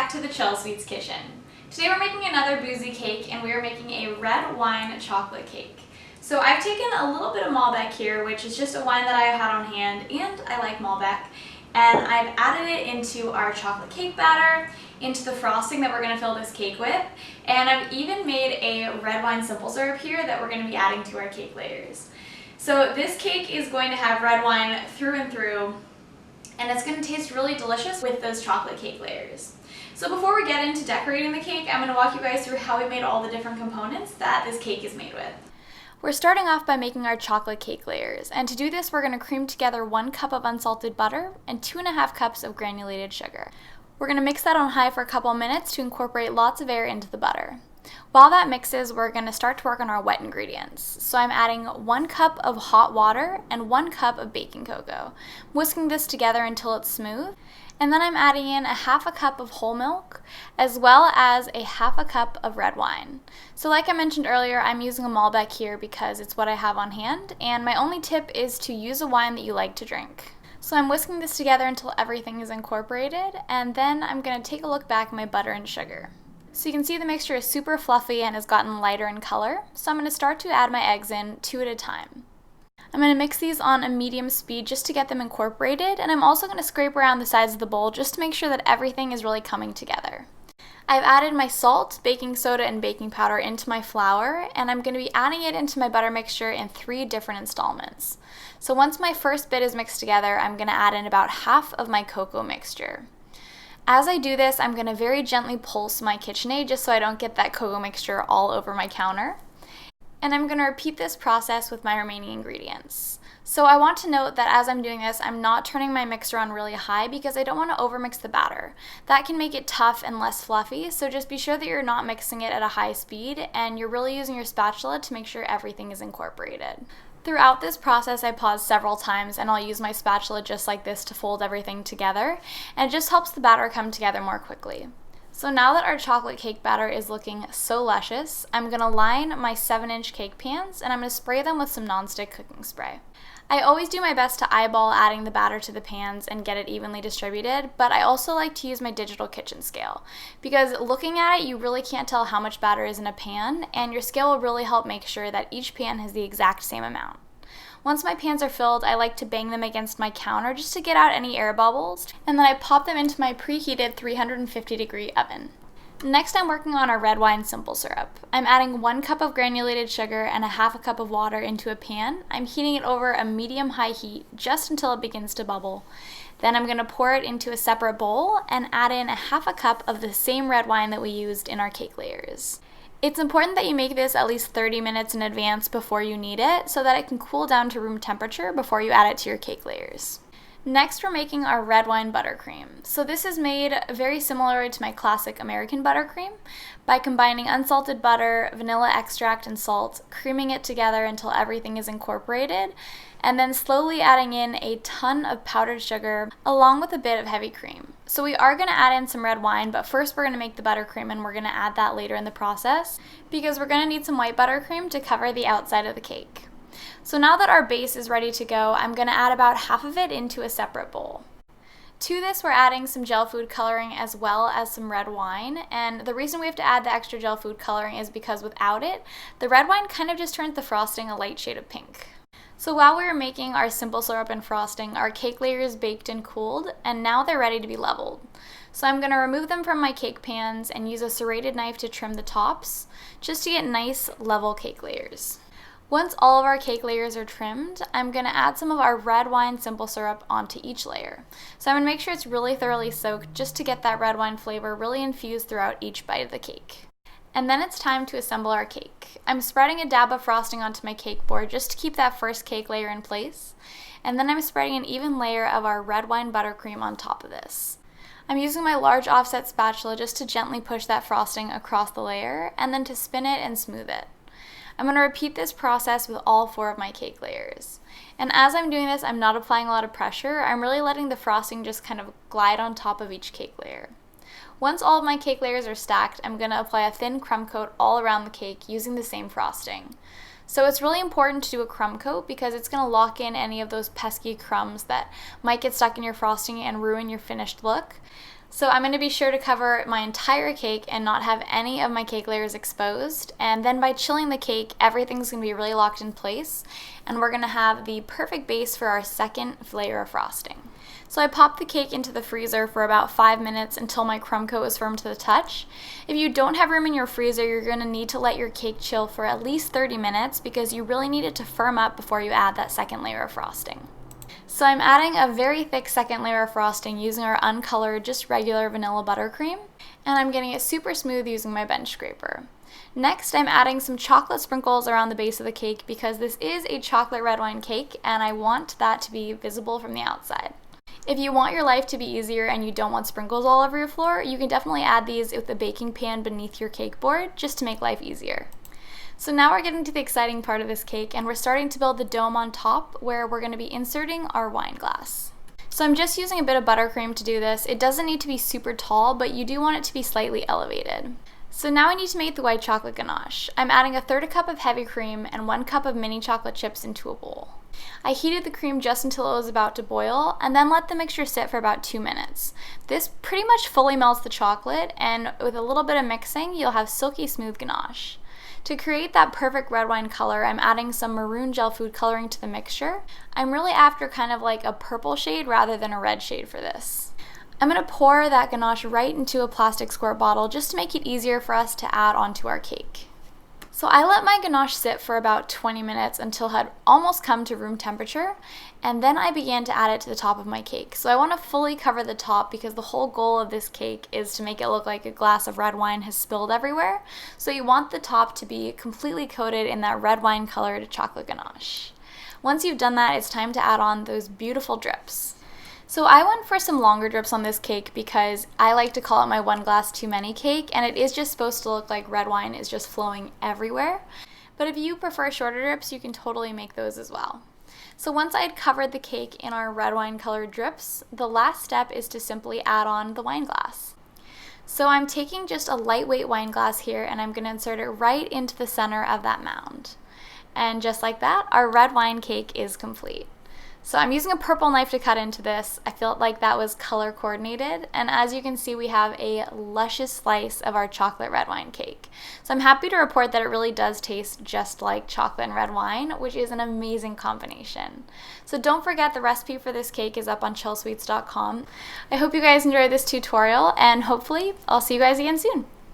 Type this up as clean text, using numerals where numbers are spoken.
back to the Chelsweets kitchen. Today we're making another boozy cake and we are making a red wine chocolate cake. So I've taken a little bit of Malbec here, which is just a wine that I had on hand, and I like Malbec. And I've added it into our chocolate cake batter, into the frosting that we're going to fill this cake with, and I've even made a red wine simple syrup here that we're going to be adding to our cake layers. So this cake is going to have red wine through and through, and it's going to taste really delicious with those chocolate cake layers. So before we get into decorating the cake, I'm going to walk you guys through how we made all the different components that this cake is made with. We're starting off by making our chocolate cake layers, and to do this we're going to cream together 1 cup of unsalted butter and 2.5 cups of granulated sugar. We're going to mix that on high for a couple minutes to incorporate lots of air into the butter. While that mixes, we're going to start to work on our wet ingredients. So I'm adding 1 cup of hot water and 1 cup of baking cocoa, whisking this together until it's smooth. And then I'm adding in 1/2 cup of whole milk, as well as 1/2 cup of red wine. So like I mentioned earlier, I'm using a Malbec here because it's what I have on hand, and my only tip is to use a wine that you like to drink. So I'm whisking this together until everything is incorporated, and then I'm going to take a look back at my butter and sugar. So you can see the mixture is super fluffy and has gotten lighter in color, so I'm going to start to add my eggs in 2 at a time. I'm going to mix these on a medium speed just to get them incorporated, and I'm also going to scrape around the sides of the bowl just to make sure that everything is really coming together. I've added my salt, baking soda, and baking powder into my flour, and I'm going to be adding it into my butter mixture in 3 different installments. So once my first bit is mixed together, I'm going to add in about half of my cocoa mixture. As I do this, I'm going to very gently pulse my KitchenAid just so I don't get that cocoa mixture all over my counter. And I'm going to repeat this process with my remaining ingredients. So I want to note that as I'm doing this, I'm not turning my mixer on really high because I don't want to overmix the batter. That can make it tough and less fluffy, so just be sure that you're not mixing it at a high speed and you're really using your spatula to make sure everything is incorporated. Throughout this process, I pause several times and I'll use my spatula just like this to fold everything together, and it just helps the batter come together more quickly. So now that our chocolate cake batter is looking so luscious, I'm going to line my 7-inch cake pans and I'm going to spray them with some nonstick cooking spray. I always do my best to eyeball adding the batter to the pans and get it evenly distributed, but I also like to use my digital kitchen scale because looking at it, you really can't tell how much batter is in a pan, and your scale will really help make sure that each pan has the exact same amount. Once my pans are filled, I like to bang them against my counter just to get out any air bubbles, and then I pop them into my preheated 350-degree oven. Next, I'm working on our red wine simple syrup. I'm adding 1 cup of granulated sugar and 1/2 cup of water into a pan. I'm heating it over a medium-high heat just until it begins to bubble. Then I'm going to pour it into a separate bowl and add in 1/2 cup of the same red wine that we used in our cake layers. It's important that you make this at least 30 minutes in advance before you need it so that it can cool down to room temperature before you add it to your cake layers. Next, we're making our red wine buttercream. So this is made very similar to my classic American buttercream by combining unsalted butter, vanilla extract, and salt, creaming it together until everything is incorporated, and then slowly adding in a ton of powdered sugar along with a bit of heavy cream. So we are going to add in some red wine, but first we're going to make the buttercream, and we're going to add that later in the process because we're going to need some white buttercream to cover the outside of the cake. So now that our base is ready to go, I'm going to add about half of it into a separate bowl. To this, we're adding some gel food coloring as well as some red wine, and the reason we have to add the extra gel food coloring is because without it, the red wine kind of just turns the frosting a light shade of pink. So while we were making our simple syrup and frosting, our cake layers baked and cooled, and now they're ready to be leveled. So I'm going to remove them from my cake pans and use a serrated knife to trim the tops, just to get nice level cake layers. Once all of our cake layers are trimmed, I'm going to add some of our red wine simple syrup onto each layer. So I'm going to make sure it's really thoroughly soaked just to get that red wine flavor really infused throughout each bite of the cake. And then it's time to assemble our cake. I'm spreading a dab of frosting onto my cake board just to keep that first cake layer in place. And then I'm spreading an even layer of our red wine buttercream on top of this. I'm using my large offset spatula just to gently push that frosting across the layer and then to spin it and smooth it. I'm going to repeat this process with all 4 of my cake layers. And as I'm doing this, I'm not applying a lot of pressure. I'm really letting the frosting just kind of glide on top of each cake layer. Once all of my cake layers are stacked, I'm going to apply a thin crumb coat all around the cake using the same frosting. So it's really important to do a crumb coat because it's going to lock in any of those pesky crumbs that might get stuck in your frosting and ruin your finished look. So I'm going to be sure to cover my entire cake and not have any of my cake layers exposed. And then by chilling the cake, everything's going to be really locked in place. And we're going to have the perfect base for our second layer of frosting. So I popped the cake into the freezer for about 5 minutes until my crumb coat was firm to the touch. If you don't have room in your freezer, you're going to need to let your cake chill for at least 30 minutes because you really need it to firm up before you add that second layer of frosting. So I'm adding a very thick second layer of frosting using our uncolored, just regular vanilla buttercream, and I'm getting it super smooth using my bench scraper. Next, I'm adding some chocolate sprinkles around the base of the cake because this is a chocolate red wine cake and I want that to be visible from the outside. If you want your life to be easier and you don't want sprinkles all over your floor, you can definitely add these with the baking pan beneath your cake board just to make life easier. So now we're getting to the exciting part of this cake and we're starting to build the dome on top where we're going to be inserting our wine glass. So I'm just using a bit of buttercream to do this. It doesn't need to be super tall, but you do want it to be slightly elevated. So now I need to make the white chocolate ganache. I'm adding 1/3 cup of heavy cream and 1 cup of mini chocolate chips into a bowl. I heated the cream just until it was about to boil and then let the mixture sit for about 2 minutes. This pretty much fully melts the chocolate, and with a little bit of mixing, you'll have silky smooth ganache. To create that perfect red wine color, I'm adding some maroon gel food coloring to the mixture. I'm really after kind of like a purple shade rather than a red shade for this. I'm going to pour that ganache right into a plastic squirt bottle just to make it easier for us to add onto our cake. So I let my ganache sit for about 20 minutes until it had almost come to room temperature, and then I began to add it to the top of my cake. So I want to fully cover the top because the whole goal of this cake is to make it look like a glass of red wine has spilled everywhere. So you want the top to be completely coated in that red wine colored chocolate ganache. Once you've done that, it's time to add on those beautiful drips. So I went for some longer drips on this cake because I like to call it my 1 glass too many cake, and it is just supposed to look like red wine is just flowing everywhere. But if you prefer shorter drips, you can totally make those as well. So once I had covered the cake in our red wine colored drips, the last step is to simply add on the wine glass. So I'm taking just a lightweight wine glass here and I'm going to insert it right into the center of that mound. And just like that, our red wine cake is complete. So I'm using a purple knife to cut into this. I felt like that was color coordinated, and as you can see, we have a luscious slice of our chocolate red wine cake. So I'm happy to report that it really does taste just like chocolate and red wine, which is an amazing combination. So don't forget, the recipe for this cake is up on Chelsweets.com. I hope you guys enjoyed this tutorial, and hopefully I'll see you guys again soon.